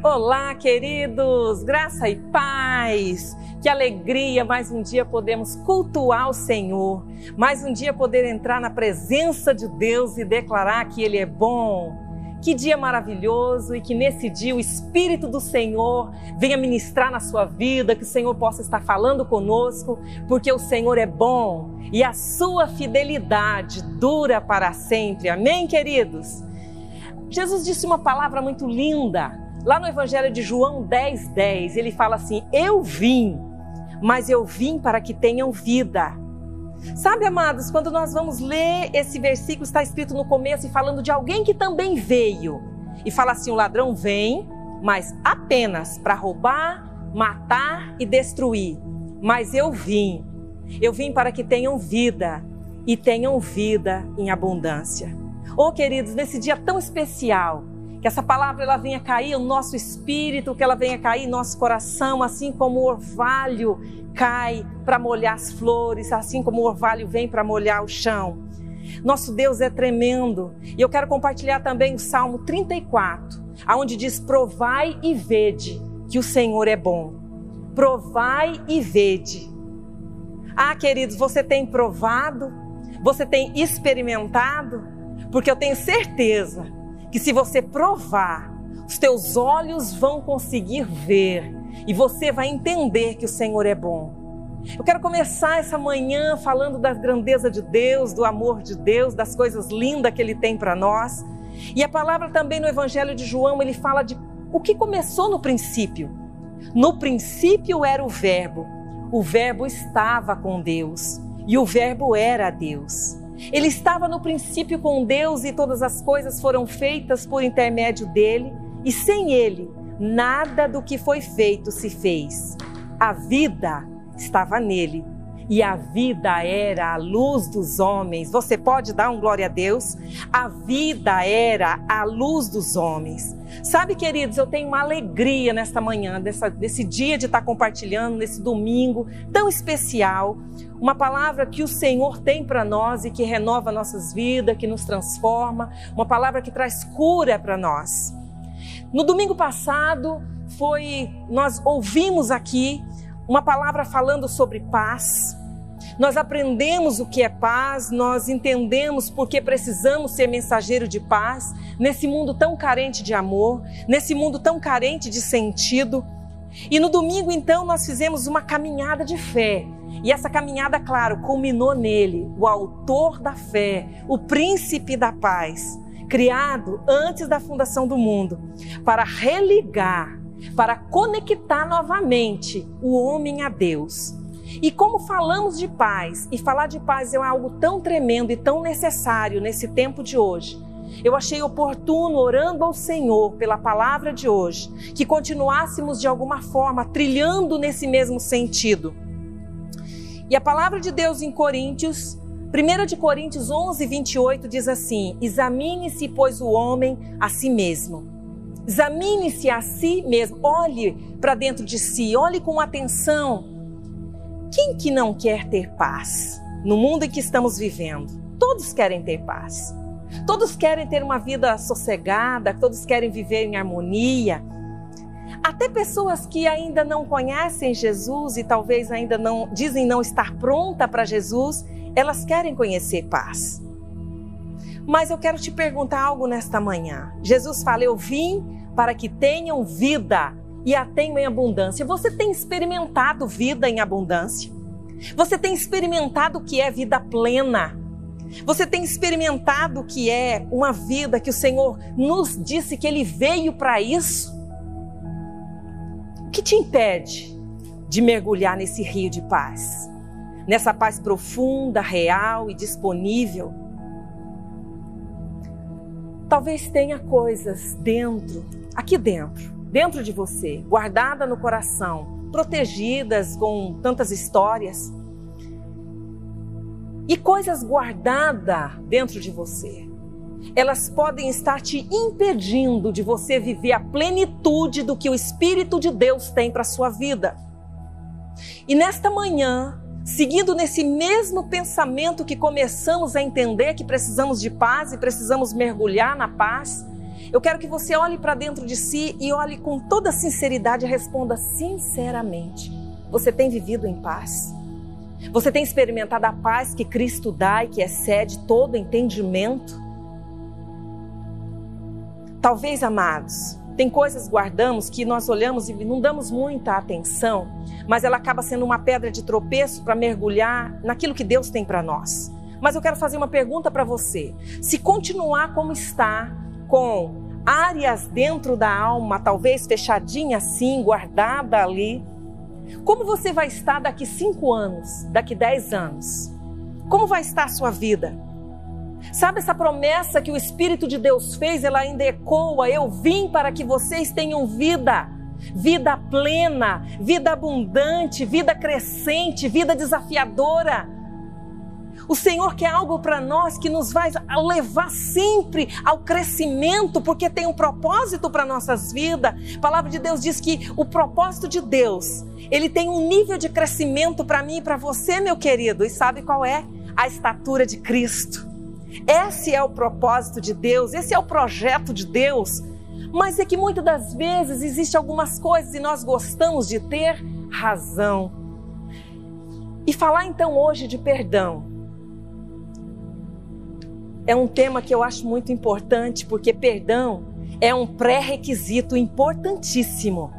Olá, queridos, graça e paz, que alegria mais um dia podemos cultuar o Senhor, mais um dia poder entrar na presença de Deus e declarar que Ele é bom. Que dia maravilhoso e que nesse dia o Espírito do Senhor venha ministrar na sua vida, que o Senhor possa estar falando conosco, porque o Senhor é bom e a sua fidelidade dura para sempre. Amém, queridos? Jesus disse uma palavra muito linda. Lá no Evangelho de João 10:10, ele fala assim: eu vim, mas eu vim para que tenham vida. Sabe, amados, quando nós vamos ler esse versículo, está escrito no começo e falando de alguém que também veio. E fala assim: o ladrão vem, mas apenas para roubar, matar e destruir. Mas eu vim para que tenham vida e tenham vida em abundância. Oh, queridos, nesse dia tão especial, que essa palavra ela venha cair no nosso espírito, que ela venha cair no nosso coração, assim como o orvalho cai para molhar as flores, assim como o orvalho vem para molhar o chão. Nosso Deus é tremendo. E eu quero compartilhar também o Salmo 34, onde diz: provai e vede que o Senhor é bom. Provai e vede. Ah, queridos, você tem provado? Você tem experimentado? Porque eu tenho certeza que se você provar, os teus olhos vão conseguir ver e você vai entender que o Senhor é bom. Eu quero começar essa manhã falando da grandeza de Deus, do amor de Deus, das coisas lindas que Ele tem para nós. E a palavra também no Evangelho de João, ele fala de o que começou no princípio. No princípio era o Verbo estava com Deus e o Verbo era Deus. Ele estava no princípio com Deus e todas as coisas foram feitas por intermédio dele, e sem ele, nada do que foi feito se fez. A vida estava nele, e a vida era a luz dos homens. Você pode dar um glória a Deus? A vida era a luz dos homens. Sabe, queridos, eu tenho uma alegria nesta manhã, desse dia de estar compartilhando, nesse domingo tão especial, uma palavra que o Senhor tem para nós e que renova nossas vidas, que nos transforma, uma palavra que traz cura para nós. No domingo passado, nós ouvimos aqui uma palavra falando sobre paz. Nós aprendemos o que é paz, nós entendemos porque precisamos ser mensageiro de paz nesse mundo tão carente de amor, nesse mundo tão carente de sentido. E no domingo, então, nós fizemos uma caminhada de fé. E essa caminhada, claro, culminou nele, o autor da fé, o príncipe da paz, criado antes da fundação do mundo, para religar, para conectar novamente o homem a Deus. E como falamos de paz, e falar de paz é algo tão tremendo e tão necessário nesse tempo de hoje, eu achei oportuno, orando ao Senhor pela palavra de hoje, que continuássemos de alguma forma trilhando nesse mesmo sentido. E a palavra de Deus em Coríntios, 1 de Coríntios 11:28 diz assim: examine-se, pois, o homem a si mesmo. Examine-se a si mesmo, olhe para dentro de si, olhe com atenção. Quem que não quer ter paz no mundo em que estamos vivendo? Todos querem ter paz. Todos querem ter uma vida sossegada, todos querem viver em harmonia. Até pessoas que ainda não conhecem Jesus e talvez ainda dizem não estar pronta para Jesus, elas querem conhecer paz. Mas eu quero te perguntar algo nesta manhã. Jesus fala: eu vim para que tenham vida e a tenham em abundância. Você tem experimentado vida em abundância? Você tem experimentado o que é vida plena? Você tem experimentado o que é uma vida que o Senhor nos disse que Ele veio para isso? O que te impede de mergulhar nesse rio de paz? Nessa paz profunda, real e disponível? Talvez tenha coisas aqui dentro de você, guardada no coração, protegidas com tantas histórias. E coisas guardadas dentro de você, elas podem estar te impedindo de você viver a plenitude do que o Espírito de Deus tem para a sua vida. E nesta manhã, seguindo nesse mesmo pensamento que começamos a entender que precisamos de paz e precisamos mergulhar na paz, Eu quero que você olhe para dentro de si e olhe com toda sinceridade e responda sinceramente. Você tem vivido em paz? Você tem experimentado a paz que Cristo dá e que excede todo entendimento? Talvez, amados, tem coisas guardamos que nós olhamos e não damos muita atenção, mas ela acaba sendo uma pedra de tropeço para mergulhar naquilo que Deus tem para nós. Mas eu quero fazer uma pergunta para você. Se continuar como está, com áreas dentro da alma, talvez fechadinha assim, guardada ali, como você vai estar daqui 5 anos, daqui 10 anos? Como vai estar a sua vida? Sabe essa promessa que o Espírito de Deus fez, ela ainda ecoa: eu vim para que vocês tenham vida, vida plena, vida abundante, vida crescente, vida desafiadora. O Senhor quer algo para nós que nos vai levar sempre ao crescimento, porque tem um propósito para nossas vidas. A palavra de Deus diz que o propósito de Deus, ele tem um nível de crescimento para mim e para você, meu querido. E sabe qual é? A estatura de Cristo. Esse é o propósito de Deus, esse é o projeto de Deus. Mas é que muitas das vezes existem algumas coisas e nós gostamos de ter razão. E falar então hoje de perdão é um tema que eu acho muito importante, porque perdão é um pré-requisito importantíssimo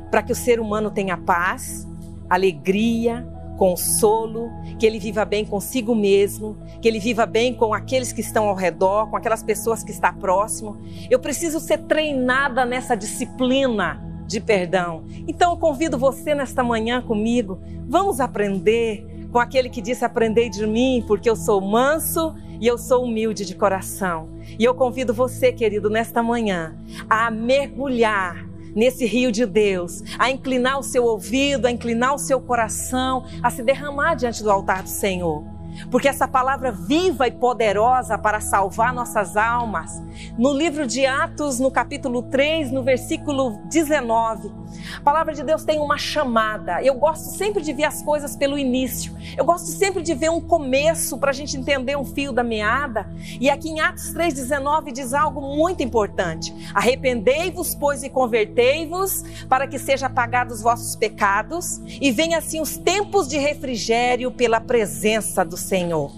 para que o ser humano tenha paz, alegria, consolo, que ele viva bem consigo mesmo, que ele viva bem com aqueles que estão ao redor, com aquelas pessoas que estão próximo. Eu preciso ser treinada nessa disciplina de perdão. Então eu convido você nesta manhã comigo, vamos aprender com aquele que disse: aprendei de mim, porque eu sou manso e eu sou humilde de coração. E eu convido você, querido, nesta manhã, a mergulhar nesse rio de Deus, a inclinar o seu ouvido, a inclinar o seu coração, a se derramar diante do altar do Senhor. Porque essa palavra viva e poderosa para salvar nossas almas, no livro de Atos, no capítulo 3, no versículo 19, a palavra de Deus tem uma chamada. Eu gosto sempre de ver as coisas pelo início. Eu gosto sempre de ver um começo para a gente entender um fio da meada. E aqui em Atos 3,19 diz algo muito importante: arrependei-vos, pois, e convertei-vos, para que sejam apagados os vossos pecados, e venham assim os tempos de refrigério pela presença do Senhor.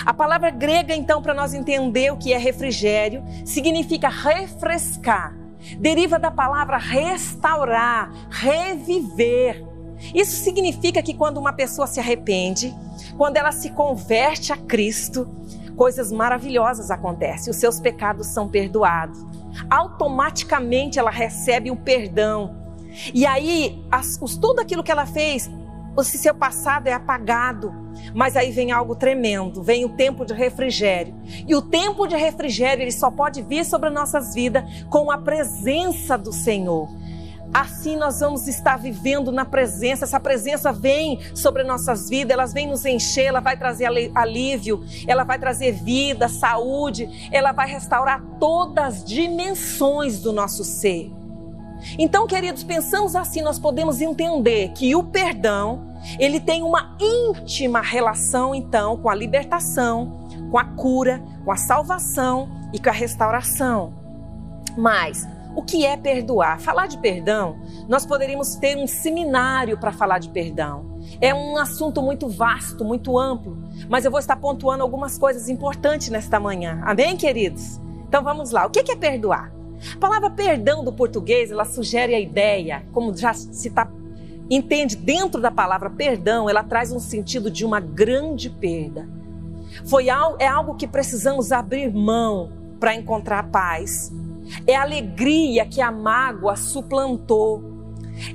A palavra grega, então, para nós entender o que é refrigério, significa refrescar. Deriva da palavra restaurar, reviver. Isso significa que quando uma pessoa se arrepende, quando ela se converte a Cristo, coisas maravilhosas acontecem. Os seus pecados são perdoados. Automaticamente ela recebe o perdão. E aí, tudo aquilo que ela fez, o seu passado é apagado. Mas aí vem algo tremendo, vem o tempo de refrigério. E o tempo de refrigério, ele só pode vir sobre nossas vidas com a presença do Senhor. Assim nós vamos estar vivendo na presença. Essa presença vem sobre nossas vidas, ela vem nos encher, ela vai trazer alívio, ela vai trazer vida, saúde, ela vai restaurar todas as dimensões do nosso ser. Então, queridos, pensamos assim, nós podemos entender que o perdão, ele tem uma íntima relação, então, com a libertação, com a cura, com a salvação e com a restauração. Mas o que é perdoar? Falar de perdão, nós poderíamos ter um seminário para falar de perdão. É um assunto muito vasto, muito amplo, mas eu vou estar pontuando algumas coisas importantes nesta manhã. Amém, queridos? Então vamos lá. O que é perdoar? A palavra perdão do português, ela sugere a ideia, como já se entende dentro da palavra perdão, ela traz um sentido de uma grande perda. É algo que precisamos abrir mão para encontrar paz. É a alegria que a mágoa suplantou.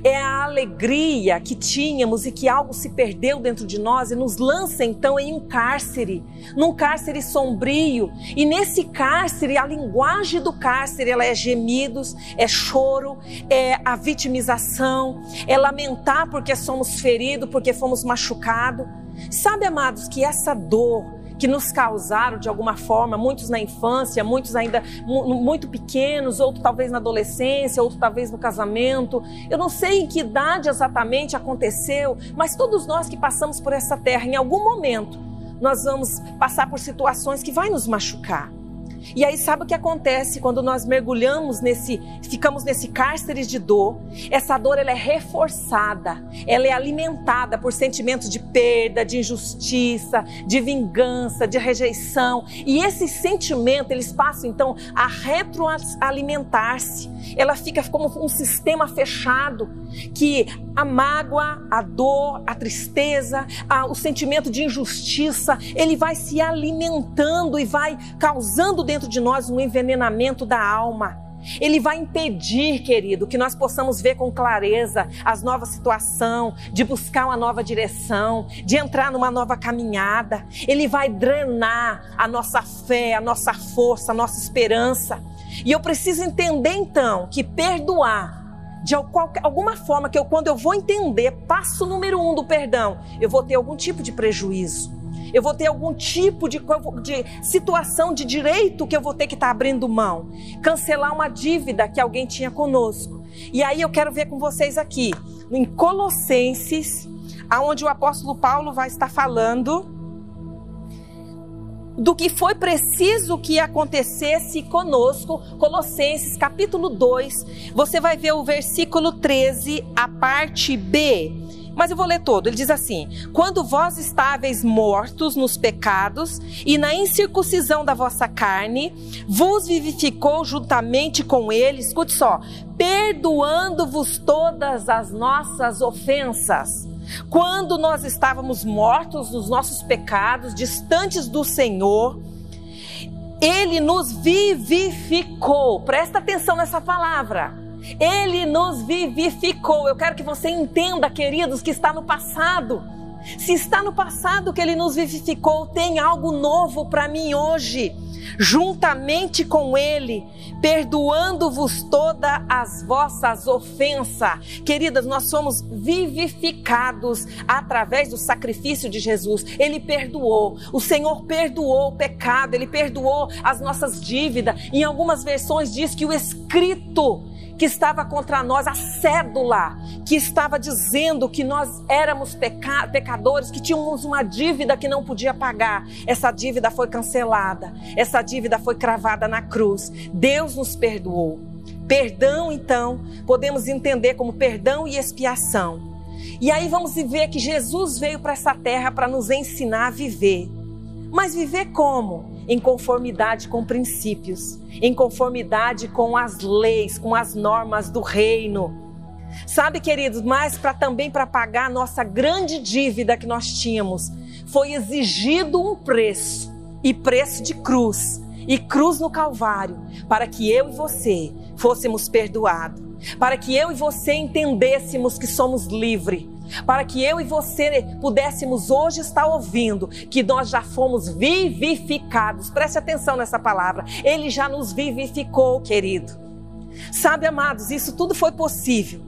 É a alegria que tínhamos e que algo se perdeu dentro de nós e nos lança então em um cárcere, num cárcere sombrio. E nesse cárcere, a linguagem do cárcere, ela é gemidos, é choro, é a vitimização, é lamentar porque somos feridos, porque fomos machucados. Sabe, amados, que essa dor que nos causaram de alguma forma, muitos na infância, muitos ainda muito pequenos, outros talvez na adolescência, outros talvez no casamento. Eu não sei em que idade exatamente aconteceu, mas todos nós que passamos por essa terra, em algum momento, nós vamos passar por situações que vai nos machucar. E aí sabe o que acontece quando nós mergulhamos ficamos nesse cárcere de dor? Essa dor, ela é reforçada, ela é alimentada por sentimentos de perda, de injustiça, de vingança, de rejeição. E esses sentimentos, eles passam então a retroalimentar-se. Ela fica como um sistema fechado, que a mágoa, a dor, a tristeza, o sentimento de injustiça, ele vai se alimentando e vai causando dentro de nós um envenenamento da alma. Ele vai impedir, querido, que nós possamos ver com clareza as novas situações, de buscar uma nova direção, de entrar numa nova caminhada. Ele vai drenar a nossa fé, a nossa força, a nossa esperança. E eu preciso entender então que perdoar, de alguma forma, que quando eu vou entender, passo número 1 do perdão, eu vou ter algum tipo de prejuízo. Eu vou ter algum tipo de situação de direito que eu vou ter que estar abrindo mão. Cancelar uma dívida que alguém tinha conosco. E aí eu quero ver com vocês aqui, em Colossenses, onde o apóstolo Paulo vai estar falando do que foi preciso que acontecesse conosco. Colossenses capítulo 2, você vai ver o versículo 13, a parte B. Mas eu vou ler todo. Ele diz assim: quando vós estáveis mortos nos pecados e na incircuncisão da vossa carne, vos vivificou juntamente com ele, escute só, perdoando-vos todas as nossas ofensas. Quando nós estávamos mortos nos nossos pecados, distantes do Senhor, ele nos vivificou. Presta atenção nessa palavra. Ele nos vivificou. Eu quero que você entenda, queridos, que está no passado. Se está no passado que Ele nos vivificou, tem algo novo para mim hoje. Juntamente com Ele, perdoando-vos todas as vossas ofensas. Queridas, nós somos vivificados através do sacrifício de Jesus. Ele perdoou. O Senhor perdoou o pecado. Ele perdoou as nossas dívidas. Em algumas versões diz que o escrito que estava contra nós, a cédula que estava dizendo que nós éramos pecadores, que tínhamos uma dívida que não podia pagar, essa dívida foi cancelada, essa dívida foi cravada na cruz. Deus nos perdoou. Perdão, então, podemos entender como perdão e expiação. E aí vamos ver que Jesus veio para essa terra para nos ensinar a viver. Mas viver como? Em conformidade com princípios, em conformidade com as leis, com as normas do reino. Sabe, queridos, mas também para pagar a nossa grande dívida que nós tínhamos, foi exigido um preço, e preço de cruz, e cruz no Calvário, para que eu e você fôssemos perdoados, para que eu e você entendêssemos que somos livres, para que eu e você pudéssemos hoje estar ouvindo que nós já fomos vivificados. Preste atenção nessa palavra. Ele já nos vivificou, querido. Sabe, amados, isso tudo foi possível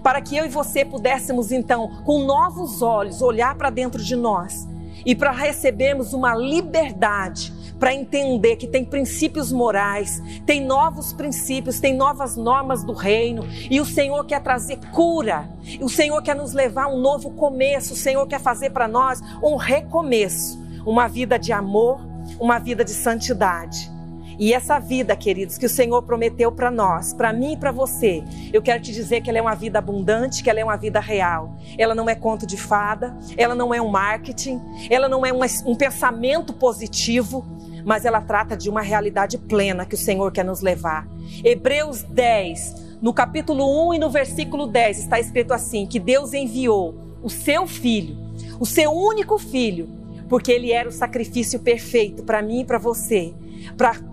para que eu e você pudéssemos então, com novos olhos, olhar para dentro de nós e para recebermos uma liberdade, para entender que tem princípios morais, tem novos princípios, tem novas normas do reino, e o Senhor quer trazer cura, o Senhor quer nos levar a um novo começo, o Senhor quer fazer para nós um recomeço, uma vida de amor, uma vida de santidade. E essa vida, queridos, que o Senhor prometeu para nós, para mim e para você, eu quero te dizer que ela é uma vida abundante, que ela é uma vida real. Ela não é conto de fada, ela não é um marketing, ela não é um pensamento positivo, mas ela trata de uma realidade plena que o Senhor quer nos levar. Hebreus 10, no capítulo 1 e no versículo 10, está escrito assim, que Deus enviou o seu Filho, o seu único Filho, porque Ele era o sacrifício perfeito para mim e para você,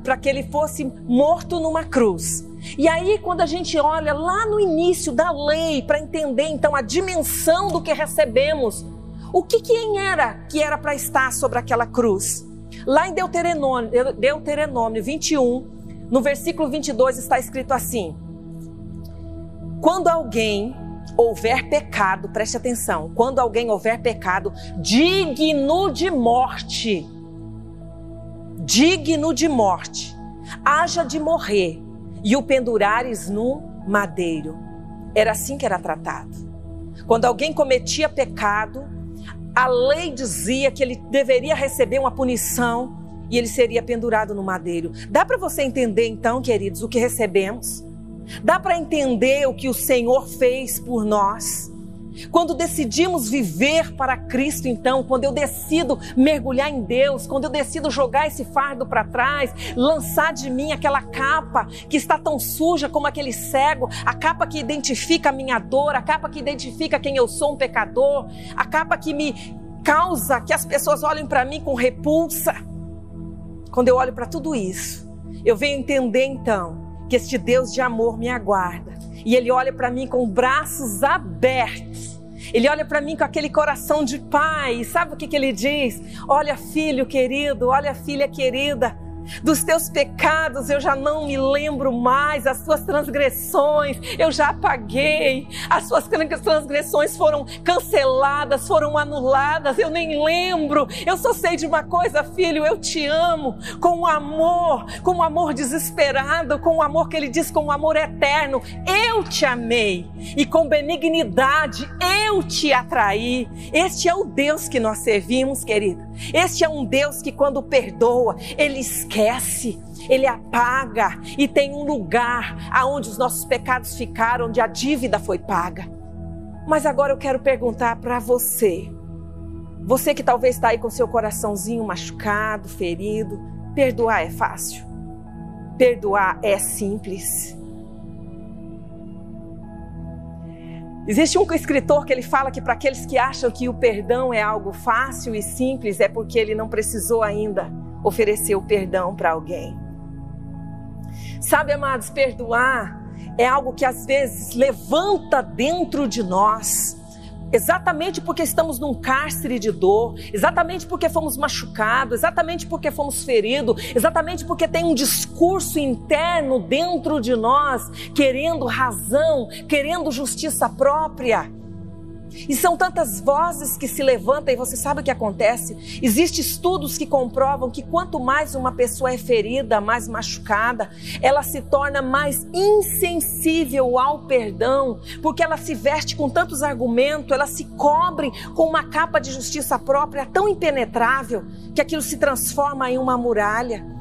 para que Ele fosse morto numa cruz. E aí, quando a gente olha lá no início da lei, para entender então a dimensão do que recebemos, o quem era que era para estar sobre aquela cruz? Lá em Deuteronômio 21, no versículo 22, está escrito assim: quando alguém houver pecado, preste atenção, quando alguém houver pecado digno de morte, haja de morrer e o pendurares no madeiro. Era assim que era tratado. Quando alguém cometia pecado, a lei dizia que ele deveria receber uma punição e ele seria pendurado no madeiro. Dá para você entender então, queridos, o que recebemos? Dá para entender o que o Senhor fez por nós? Quando decidimos viver para Cristo, então, quando eu decido mergulhar em Deus, quando eu decido jogar esse fardo para trás, lançar de mim aquela capa que está tão suja como aquele cego, a capa que identifica a minha dor, a capa que identifica quem eu sou, um pecador, a capa que me causa que as pessoas olhem para mim com repulsa. Quando eu olho para tudo isso, eu venho entender então que este Deus de amor me aguarda. E Ele olha para mim com braços abertos. Ele olha para mim com aquele coração de pai. E sabe o que Ele diz? Olha, filho querido, olha, filha querida, dos teus pecados eu já não me lembro mais, as tuas transgressões eu já apaguei, as tuas transgressões foram canceladas, foram anuladas, eu nem lembro. Eu só sei de uma coisa, filho, eu te amo com um amor desesperado, com um amor que Ele diz, com um amor eterno. Eu te amei e com benignidade eu te atraí. Este é o Deus que nós servimos, querida. Este é um Deus que quando perdoa, Ele esquece, Ele apaga e tem um lugar aonde os nossos pecados ficaram, onde a dívida foi paga. Mas agora eu quero perguntar para você que talvez está aí com seu coraçãozinho machucado, ferido, perdoar é fácil? Perdoar é simples? Existe um escritor que ele fala que para aqueles que acham que o perdão é algo fácil e simples, é porque ele não precisou ainda oferecer o perdão para alguém. Sabe, amados, perdoar é algo que às vezes levanta dentro de nós, exatamente porque estamos num cárcere de dor, exatamente porque fomos machucados, exatamente porque fomos feridos, exatamente porque tem um discurso interno dentro de nós, querendo razão, querendo justiça própria. E são tantas vozes que se levantam e você sabe o que acontece? Existem estudos que comprovam que quanto mais uma pessoa é ferida, mais machucada, ela se torna mais insensível ao perdão, porque ela se veste com tantos argumentos, ela se cobre com uma capa de justiça própria tão impenetrável que aquilo se transforma em uma muralha.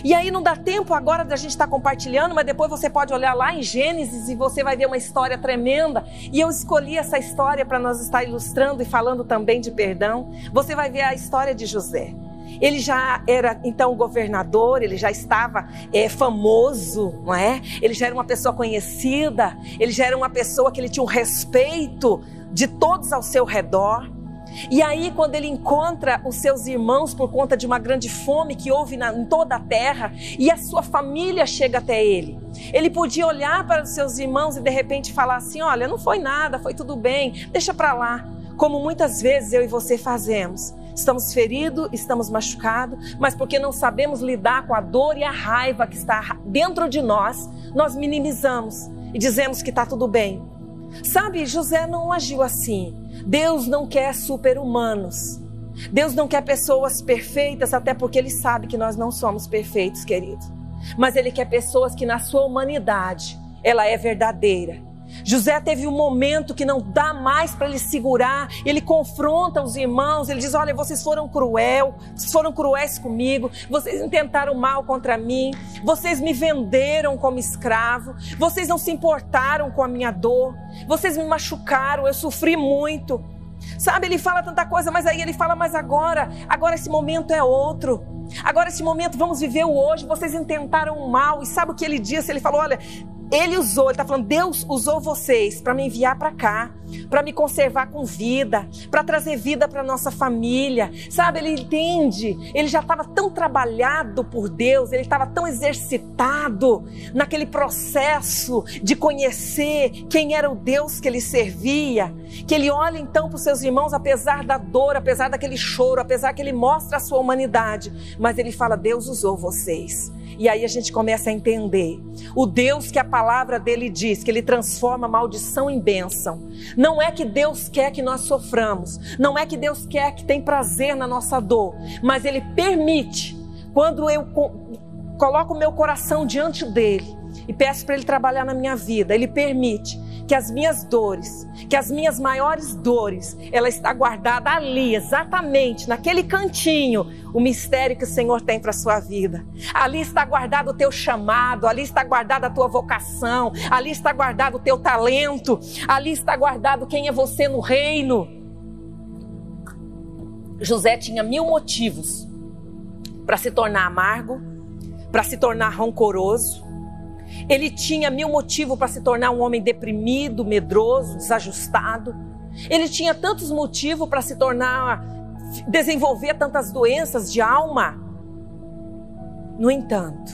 E aí não dá tempo agora da gente estar compartilhando, mas depois você pode olhar lá em Gênesis e você vai ver uma história tremenda. E eu escolhi essa história para nós estar ilustrando e falando também de perdão. Você vai ver a história de José. Ele já era então governador, ele já estava famoso, não é? Ele já era uma pessoa conhecida, ele já era uma pessoa que ele tinha um respeito de todos ao seu redor. E aí quando ele encontra os seus irmãos por conta de uma grande fome que houve em toda a terra, e a sua família chega até ele, ele podia olhar para os seus irmãos e de repente falar assim: olha, não foi nada, foi tudo bem, deixa para lá. Como muitas vezes eu e você fazemos. Estamos feridos, estamos machucados, mas porque não sabemos lidar com a dor e a raiva que está dentro de nós, nós minimizamos e dizemos que está tudo bem. Sabe, José não agiu assim. Deus não quer super-humanos. Deus não quer pessoas perfeitas, até porque Ele sabe que nós não somos perfeitos, querido. Mas Ele quer pessoas que na sua humanidade, ela é verdadeira. José teve um momento que não dá mais para ele segurar. Ele confronta os irmãos, ele diz: olha, vocês foram cruéis comigo, vocês intentaram mal contra mim, vocês me venderam como escravo, vocês não se importaram com a minha dor, vocês me machucaram, eu sofri muito. Sabe, ele fala tanta coisa, mas aí ele fala: mas agora esse momento é outro. Agora esse momento, vamos viver o hoje. Vocês intentaram o mal. E sabe o que ele disse? Ele falou: olha, ele está falando, Deus usou vocês para me enviar para cá, para me conservar com vida, para trazer vida para nossa família. Sabe, ele entende, ele já estava tão trabalhado por Deus, ele estava tão exercitado naquele processo de conhecer quem era o Deus que ele servia, que ele olha então para os seus irmãos, apesar da dor, apesar daquele choro, apesar que ele mostra a sua humanidade, mas ele fala: Deus usou vocês. E aí a gente começa a entender o Deus que a palavra dele diz, que ele transforma maldição em bênção. Não é que Deus quer que nós soframos, não é que Deus quer que tem prazer na nossa dor, mas ele permite, quando eu coloco o meu coração diante dele e peço para ele trabalhar na minha vida, ele permite que as minhas dores, que as minhas maiores dores, ela está guardada ali, exatamente naquele cantinho, o mistério que o Senhor tem para a sua vida. Ali está guardado o teu chamado, ali está guardada a tua vocação, ali está guardado o teu talento, ali está guardado quem é você no reino. José tinha 1000 motivos para se tornar amargo, para se tornar rancoroso. Ele tinha 1000 motivos para se tornar um homem deprimido, medroso, desajustado. Ele tinha tantos motivos para se tornar, desenvolver tantas doenças de alma. No entanto,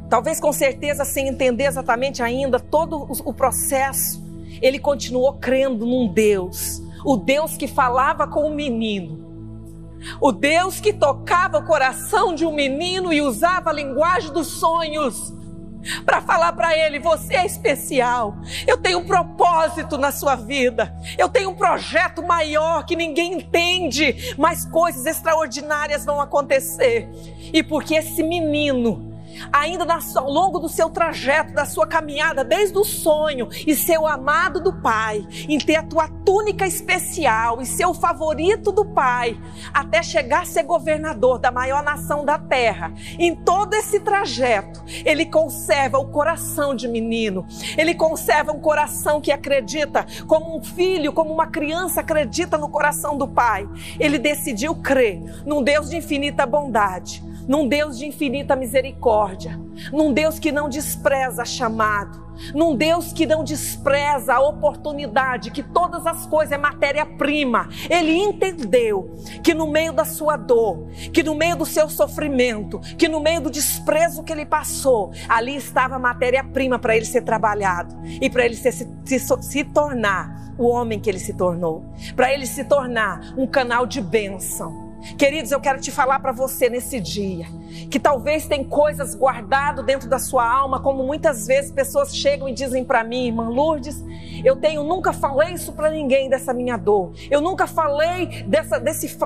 talvez com certeza sem entender exatamente ainda todo o processo, ele continuou crendo num Deus, o Deus que falava com o menino, o Deus que tocava o coração de um menino e usava a linguagem dos sonhos para falar para ele: você é especial, eu tenho um propósito na sua vida, eu tenho um projeto maior que ninguém entende, mas coisas extraordinárias vão acontecer. E porque esse menino, ainda ao longo do seu trajeto, da sua caminhada, desde o sonho e ser o amado do Pai, em ter a tua túnica especial e ser o favorito do Pai, até chegar a ser governador da maior nação da terra, em todo esse trajeto, ele conserva o coração de menino, ele conserva um coração que acredita, como um filho, como uma criança acredita no coração do Pai. Ele decidiu crer num Deus de infinita bondade, num Deus de infinita misericórdia, num Deus que não despreza chamado, num Deus que não despreza a oportunidade, que todas as coisas é matéria-prima. Ele entendeu que no meio da sua dor, que no meio do seu sofrimento, que no meio do desprezo que ele passou, ali estava a matéria-prima para ele ser trabalhado e para ele se tornar o homem que ele se tornou, para ele se tornar um canal de bênção. Queridos, eu quero te falar para você nesse dia, que talvez tem coisas guardadas dentro da sua alma, como muitas vezes pessoas chegam e dizem para mim: irmã Lourdes, nunca falei isso para ninguém dessa minha dor, eu nunca falei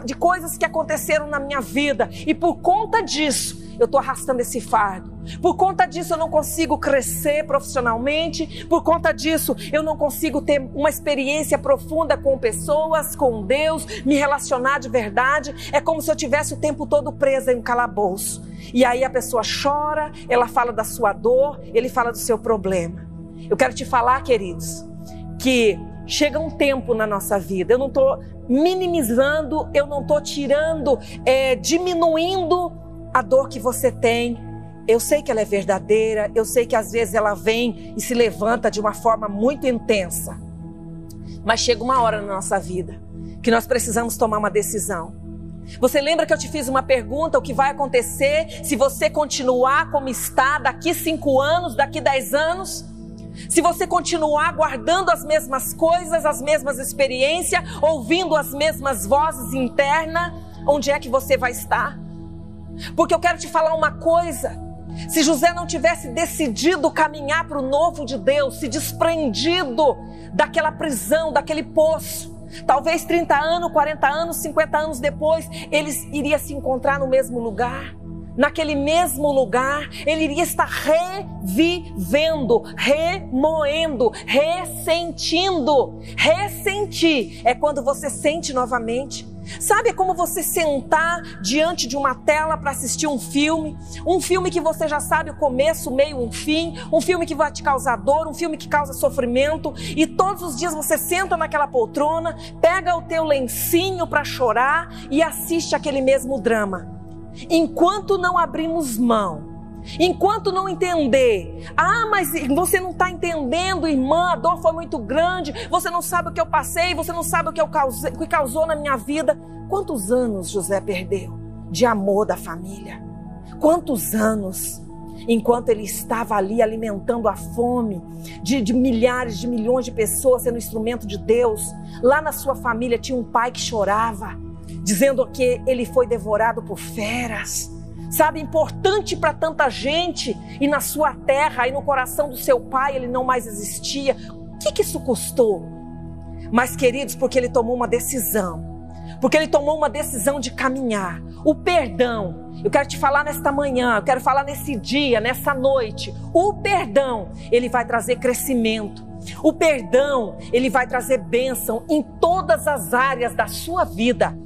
de coisas que aconteceram na minha vida, e por conta disso eu estou arrastando esse fardo. Por conta disso eu não consigo crescer profissionalmente. Por conta disso eu não consigo ter uma experiência profunda com pessoas, com Deus, me relacionar de verdade. É como se eu tivesse o tempo todo presa em um calabouço. E aí a pessoa chora, ela fala da sua dor, ele fala do seu problema. Eu quero te falar, queridos, que chega um tempo na nossa vida, eu não estou minimizando, eu não estou tirando, diminuindo a dor que você tem. Eu sei que ela é verdadeira, eu sei que às vezes ela vem e se levanta de uma forma muito intensa. Mas chega uma hora na nossa vida que nós precisamos tomar uma decisão. Você lembra que eu te fiz uma pergunta: o que vai acontecer se você continuar como está daqui 5 anos, daqui 10 anos? Se você continuar guardando as mesmas coisas, as mesmas experiências, ouvindo as mesmas vozes internas, onde é que você vai estar? Porque eu quero te falar uma coisa: se José não tivesse decidido caminhar para o novo de Deus, se desprendido daquela prisão, daquele poço, talvez 30 anos, 40 anos, 50 anos depois, ele iria se encontrar no mesmo lugar. Naquele mesmo lugar, ele iria estar revivendo, remoendo, ressentindo. Ressentir é quando você sente novamente. Sabe, é como você sentar diante de uma tela para assistir um filme que você já sabe o começo, o meio, o fim, um filme que vai te causar dor, um filme que causa sofrimento, e todos os dias você senta naquela poltrona, pega o teu lencinho para chorar e assiste aquele mesmo drama. Enquanto não abrimos mão, enquanto não entender: mas você não está entendendo, irmã, a dor foi muito grande, você não sabe o que eu passei, você não sabe o que causou na minha vida. Quantos anos José perdeu de amor da família? Quantos anos? Enquanto ele estava ali alimentando a fome de milhares, de milhões de pessoas, sendo instrumento de Deus, lá na sua família tinha um pai que chorava, dizendo que ele foi devorado por feras. Sabe, importante para tanta gente, e na sua terra e no coração do seu pai ele não mais existia. O que isso custou? Mas, queridos, porque ele tomou uma decisão, porque ele tomou uma decisão de caminhar. O perdão, eu quero te falar nesta manhã, eu quero falar nesse dia, nessa noite. O perdão, ele vai trazer crescimento. O perdão, ele vai trazer bênção em todas as áreas da sua vida.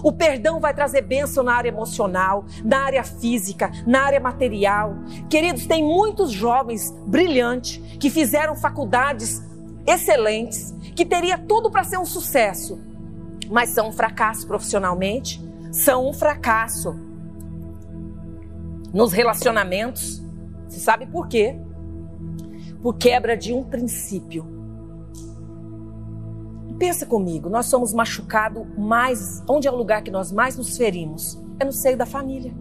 O perdão vai trazer bênção na área emocional, na área física, na área material. Queridos, tem muitos jovens brilhantes que fizeram faculdades excelentes, que teria tudo para ser um sucesso, mas são um fracasso profissionalmente, são um fracasso nos relacionamentos. Você sabe por quê? Por quebra de um princípio. Pensa comigo, nós somos machucados mais, onde é o lugar que nós mais nos ferimos? É no seio da família.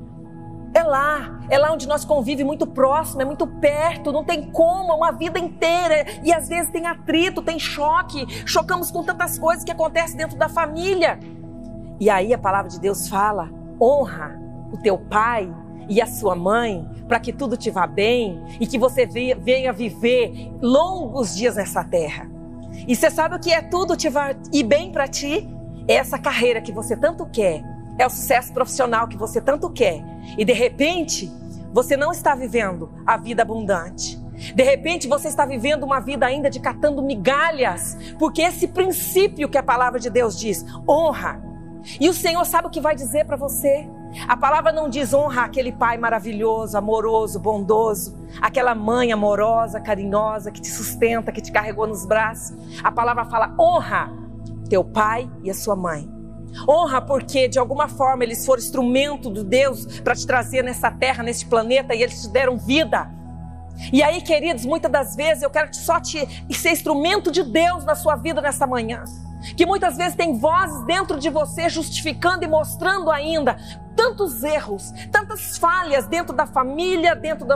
É lá onde nós convivemos muito próximo, é muito perto, não tem como, uma vida inteira. E às vezes tem atrito, tem choque, chocamos com tantas coisas que acontecem dentro da família. E aí a palavra de Deus fala, honra o teu pai e a sua mãe, para que tudo te vá bem e que você venha viver longos dias nessa terra. E você sabe o que é tudo te vai ir bem para ti? É essa carreira que você tanto quer, é o sucesso profissional que você tanto quer. E de repente, você não está vivendo a vida abundante. De repente, você está vivendo uma vida ainda de catando migalhas, porque esse princípio que a palavra de Deus diz, honra. E o Senhor sabe o que vai dizer para você? A palavra não diz honra aquele pai maravilhoso, amoroso, bondoso, aquela mãe amorosa, carinhosa, que te sustenta, que te carregou nos braços. A palavra fala honra teu pai e a sua mãe. Honra porque de alguma forma eles foram instrumento de Deus para te trazer nessa terra, nesse planeta, e eles te deram vida. E aí, queridos, muitas das vezes eu quero só ser instrumento de Deus na sua vida nessa manhã. Que muitas vezes tem vozes dentro de você justificando e mostrando ainda tantos erros, tantas falhas dentro da família, dentro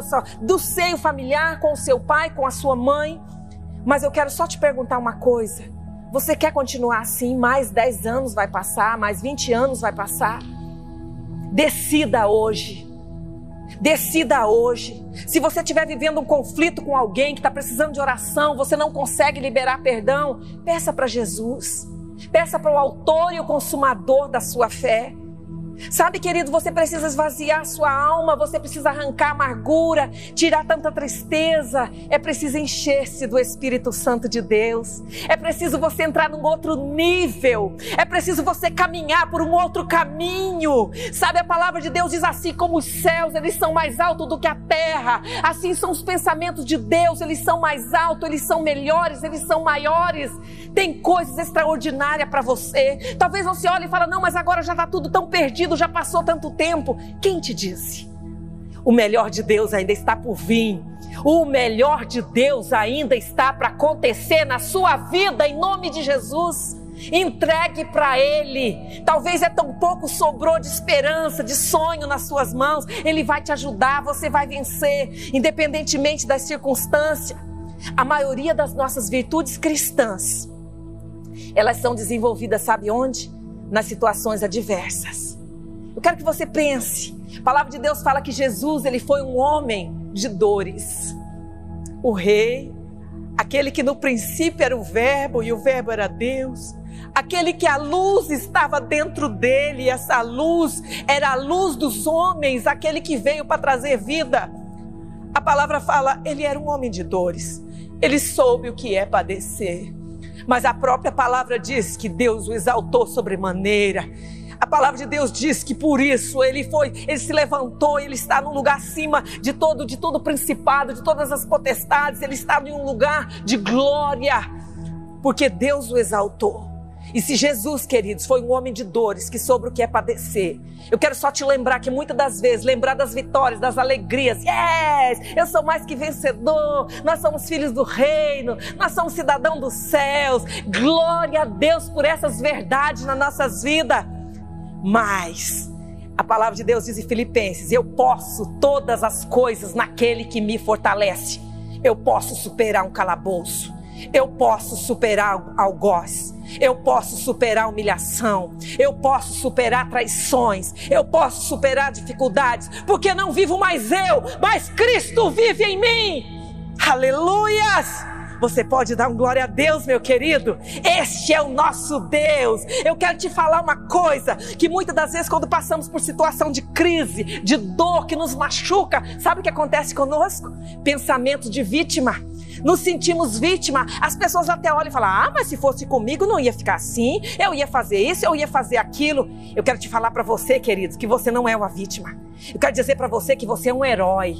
do seio familiar, com o seu pai, com a sua mãe. Mas eu quero só te perguntar uma coisa. Você quer continuar assim? Mais 10 anos vai passar, mais 20 anos vai passar? Decida hoje. Decida hoje. Se você estiver vivendo um conflito com alguém que está precisando de oração, você não consegue liberar perdão, peça para Jesus. Peça para o autor e o consumador da sua fé. Sabe, querido, você precisa esvaziar a sua alma, você precisa arrancar a amargura, tirar tanta tristeza. É preciso encher-se do Espírito Santo de Deus. É preciso você entrar num outro nível. É preciso você caminhar por um outro caminho. Sabe, a palavra de Deus diz assim, como os céus, eles são mais altos do que a terra. Assim são os pensamentos de Deus, eles são mais altos, eles são melhores, eles são maiores. Tem coisas extraordinárias para você. Talvez você olhe e fale, não, mas agora já está tudo tão perdido, já passou tanto tempo. Quem te disse? O melhor de Deus ainda está por vir. O melhor de Deus ainda está para acontecer na sua vida, em nome de Jesus. Entregue para Ele. Talvez tão pouco sobrou de esperança, de sonho nas suas mãos. Ele vai te ajudar, você vai vencer, independentemente das circunstâncias. A maioria das nossas virtudes cristãs, elas são desenvolvidas, sabe onde? Nas situações adversas. Eu quero que você pense. A palavra de Deus fala que Jesus, ele foi um homem de dores. O rei, aquele que no princípio era o verbo e o verbo era Deus. Aquele que a luz estava dentro dele e essa luz era a luz dos homens, aquele que veio para trazer vida. A palavra fala, ele era um homem de dores. Ele soube o que é padecer. Mas a própria palavra diz que Deus o exaltou sobremaneira. A palavra de Deus diz que por isso ele se levantou, ele está num lugar acima de todo principado, de todas as potestades. Ele está em um lugar de glória, porque Deus o exaltou. E se Jesus, queridos, foi um homem de dores, que soube o que é padecer, eu quero só te lembrar que muitas das vezes, lembrar das vitórias, das alegrias. Yes, eu sou mais que vencedor, nós somos filhos do reino, nós somos cidadãos dos céus. Glória a Deus por essas verdades nas nossas vidas. Mas a palavra de Deus diz em Filipenses, eu posso todas as coisas naquele que me fortalece. Eu posso superar um calabouço, eu posso superar algoz, eu posso superar humilhação, eu posso superar traições, eu posso superar dificuldades, porque não vivo mais eu, mas Cristo vive em mim. Aleluias! Você pode dar um glória a Deus, meu querido? Este é o nosso Deus. Eu quero te falar uma coisa, que muitas das vezes quando passamos por situação de crise, de dor que nos machuca, sabe o que acontece conosco? Pensamento de vítima. Nos sentimos vítima. As pessoas até olham e falam: ah, mas se fosse comigo não ia ficar assim, eu ia fazer isso, eu ia fazer aquilo. Eu quero te falar para você, queridos, que você não é uma vítima. Eu quero dizer para você que você é um herói,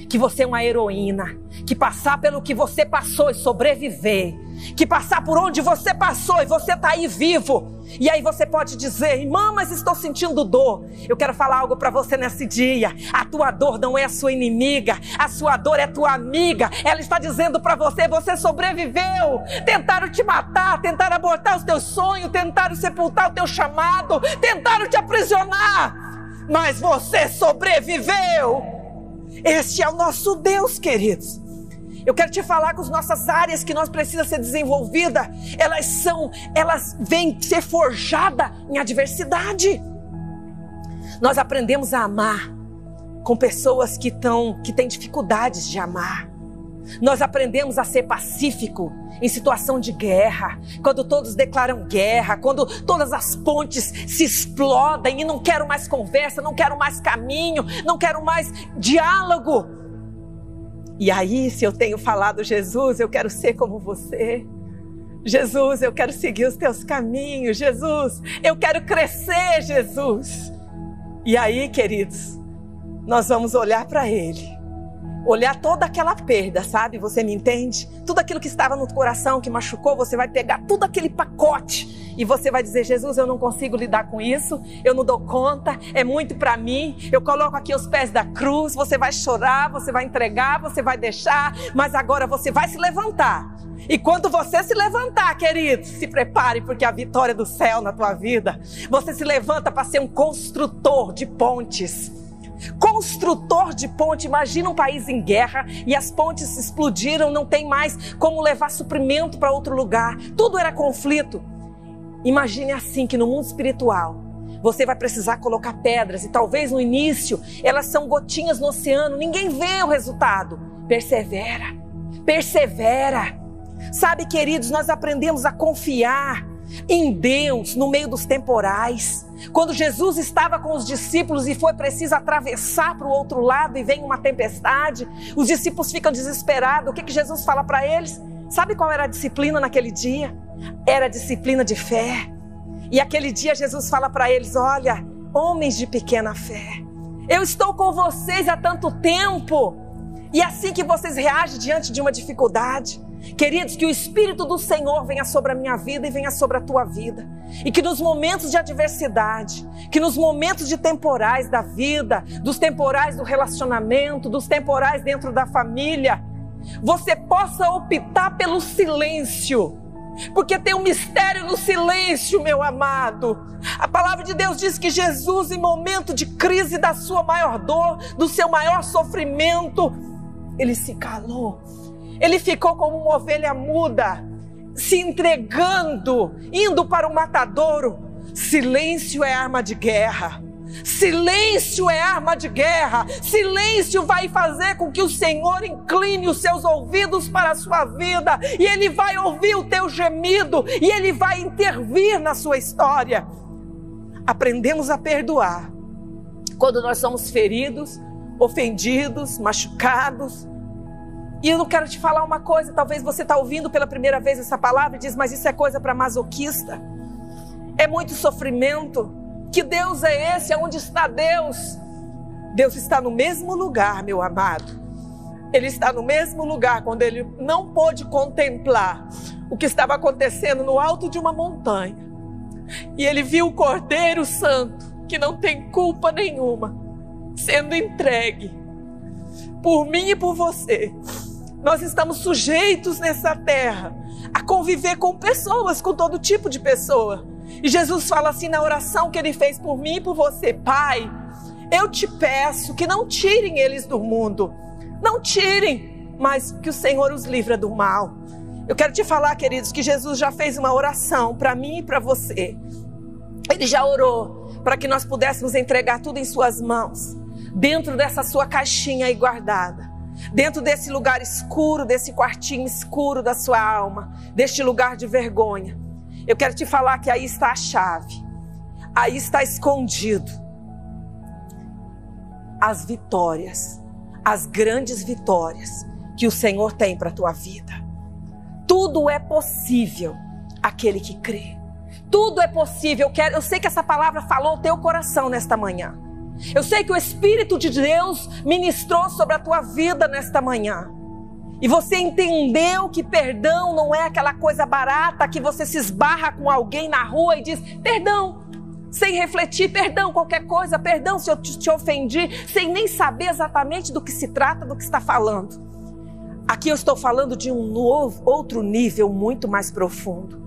que você é uma heroína, que passar pelo que você passou e sobreviver, que passar por onde você passou e você está aí vivo. E aí você pode dizer: irmã, mas estou sentindo dor. Eu quero falar algo para você nesse dia. A tua dor não é a sua inimiga, a sua dor é tua amiga. Ela está dizendo para você: você sobreviveu. Tentaram te matar, tentaram abortar os teus sonhos, tentaram sepultar o teu chamado, tentaram te aprisionar, mas você sobreviveu. Este é o nosso Deus, queridos. Eu quero te falar que as nossas áreas que nós precisamos ser desenvolvidas, elas vêm ser forjadas em adversidade. Nós aprendemos a amar com pessoas que têm dificuldades de amar. Nós aprendemos a ser pacífico em situação de guerra, quando todos declaram guerra, quando todas as pontes se explodem e não quero mais conversa, não quero mais caminho, não quero mais diálogo. E aí, se eu tenho falado: Jesus, eu quero ser como você. Jesus, eu quero seguir os teus caminhos. Jesus, eu quero crescer, Jesus. E aí, queridos, nós vamos olhar para Ele. Olhar toda aquela perda, sabe? Você me entende? Tudo aquilo que estava no coração, que machucou, você vai pegar tudo aquele pacote e você vai dizer: Jesus, eu não consigo lidar com isso, eu não dou conta, é muito para mim, eu coloco aqui os pés da cruz. Você vai chorar, você vai entregar, você vai deixar, mas agora você vai se levantar. E quando você se levantar, querido, se prepare, porque a vitória do céu na tua vida, você se levanta para ser um construtor de pontes. Construtor de ponte. Imagina um país em guerra e as pontes explodiram, não tem mais como levar suprimento para outro lugar, tudo era conflito. Imagine assim, que no mundo espiritual você vai precisar colocar pedras e talvez no início elas são gotinhas no oceano, ninguém vê o resultado. Persevera, persevera. Sabe, queridos, nós aprendemos a confiar em Deus no meio dos temporais. Quando Jesus estava com os discípulos e foi preciso atravessar para o outro lado e vem uma tempestade, os discípulos ficam desesperados. O que Jesus fala para eles? Sabe qual era a disciplina naquele dia? Era a disciplina de fé. E aquele dia Jesus fala para eles: olha, homens de pequena fé, eu estou com vocês há tanto tempo. E assim que vocês reagem diante de uma dificuldade, queridos, que o Espírito do Senhor venha sobre a minha vida e venha sobre a tua vida. E que nos momentos de adversidade, que nos momentos de temporais da vida, dos temporais do relacionamento, dos temporais dentro da família, você possa optar pelo silêncio. Porque tem um mistério no silêncio, meu amado. A palavra de Deus diz que Jesus, em momento de crise da sua maior dor, do seu maior sofrimento, Ele se calou. Ele ficou como uma ovelha muda, se entregando, indo para o matadouro. Silêncio é arma de guerra. Silêncio é arma de guerra. Silêncio vai fazer com que o Senhor incline os seus ouvidos para a sua vida. E Ele vai ouvir o teu gemido. E Ele vai intervir na sua história. Aprendemos a perdoar quando nós somos feridos, ofendidos, machucados. E eu quero te falar uma coisa, talvez você está ouvindo pela primeira vez essa palavra e diz: mas isso é coisa para masoquista, é muito sofrimento. Que Deus é esse? Aonde está Deus? Deus está no mesmo lugar, meu amado. Ele está no mesmo lugar quando Ele não pôde contemplar o que estava acontecendo no alto de uma montanha. E Ele viu o Cordeiro Santo, que não tem culpa nenhuma, sendo entregue por mim e por você. Nós estamos sujeitos nessa terra a conviver com pessoas, com todo tipo de pessoa. E Jesus fala assim na oração que Ele fez por mim e por você: Pai, eu te peço que não tirem eles do mundo, não tirem, mas que o Senhor os livra do mal. Eu quero te falar, queridos, que Jesus já fez uma oração para mim e para você. Ele já orou para que nós pudéssemos entregar tudo em suas mãos, dentro dessa sua caixinha aí guardada. dentro desse lugar escuro, desse quartinho escuro da sua alma, deste lugar de vergonha, eu quero te falar que aí está a chave, aí está escondido as vitórias, as grandes vitórias que o Senhor tem para a tua vida. Tudo é possível aquele que crê. Tudo é possível. Eu sei que essa palavra falou ao teu coração nesta manhã. Eu sei que o Espírito de Deus ministrou sobre a tua vida nesta manhã. E você entendeu que perdão não é aquela coisa barata que você se esbarra com alguém na rua e diz perdão, sem refletir, perdão qualquer coisa, perdão se eu te ofendi, sem nem saber exatamente do que se trata, do que está falando. Aqui eu estou falando de um outro nível muito mais profundo.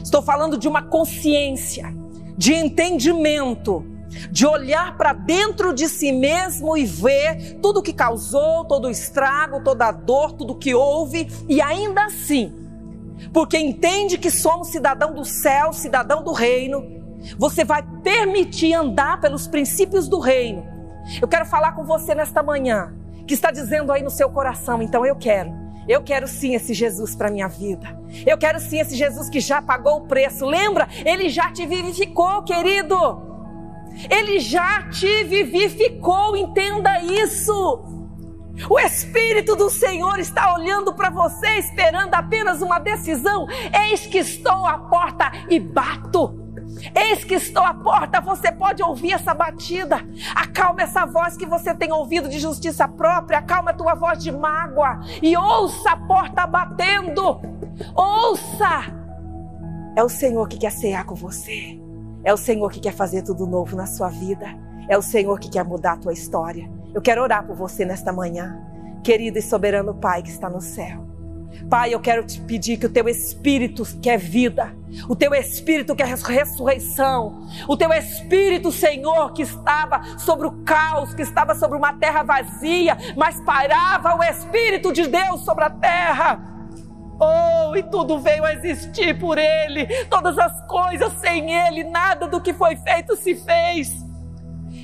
Estou falando de uma consciência, de entendimento, de olhar para dentro de si mesmo e ver tudo o que causou, todo o estrago, toda a dor, tudo o que houve, e ainda assim, porque entende que somos cidadão do céu, cidadão do reino, você vai permitir andar pelos princípios do reino. Eu quero falar com você nesta manhã, que está dizendo aí no seu coração, então eu quero sim esse Jesus para minha vida. Eu quero sim esse Jesus que já pagou o preço. Lembra? Ele já te vivificou, querido. Ele já te vivificou, entenda isso. O Espírito do Senhor está olhando para você, esperando apenas uma decisão. Eis que estou à porta e bato. Eis que estou à porta, você pode ouvir essa batida. Acalma essa voz que você tem ouvido de justiça própria. Acalma a tua voz de mágoa e ouça a porta batendo. Ouça. É o Senhor que quer cear com você. É o Senhor que quer fazer tudo novo na sua vida. É o Senhor que quer mudar a tua história. Eu quero orar por você nesta manhã. Querido e soberano Pai que está no céu. Pai, eu quero te pedir que o teu Espírito que é vida, o teu Espírito que é ressurreição, o teu Espírito, Senhor, que estava sobre o caos, que estava sobre uma terra vazia, mas pairava o Espírito de Deus sobre a terra. Oh, e tudo veio a existir por Ele, todas as coisas sem Ele, nada do que foi feito se fez.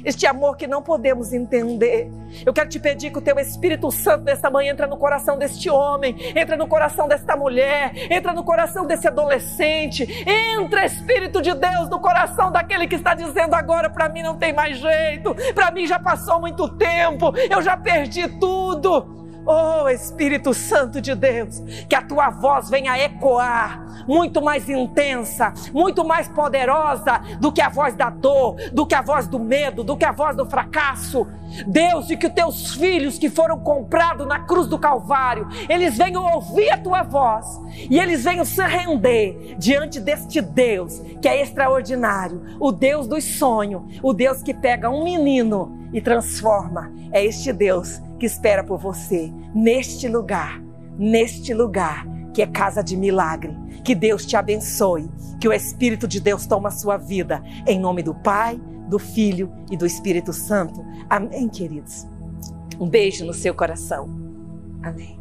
Este amor que não podemos entender. Eu quero te pedir que o teu Espírito Santo nesta manhã entra no coração deste homem, entra no coração desta mulher, entra no coração desse adolescente, entra, Espírito de Deus, no coração daquele que está dizendo agora, para mim não tem mais jeito, para mim já passou muito tempo, eu já perdi tudo. Oh, Espírito Santo de Deus, que a tua voz venha ecoar, muito mais intensa, muito mais poderosa do que a voz da dor, do que a voz do medo, do que a voz do fracasso. Deus, e que os teus filhos que foram comprados na cruz do Calvário, eles venham ouvir a tua voz e eles venham se render diante deste Deus que é extraordinário, o Deus dos sonhos, o Deus que pega um menino e transforma. É este Deus que espera por você neste lugar que é casa de milagre. Que Deus te abençoe, que o Espírito de Deus toma a sua vida, em nome do Pai, do Filho e do Espírito Santo. Amém, queridos? Um beijo no seu coração. Amém.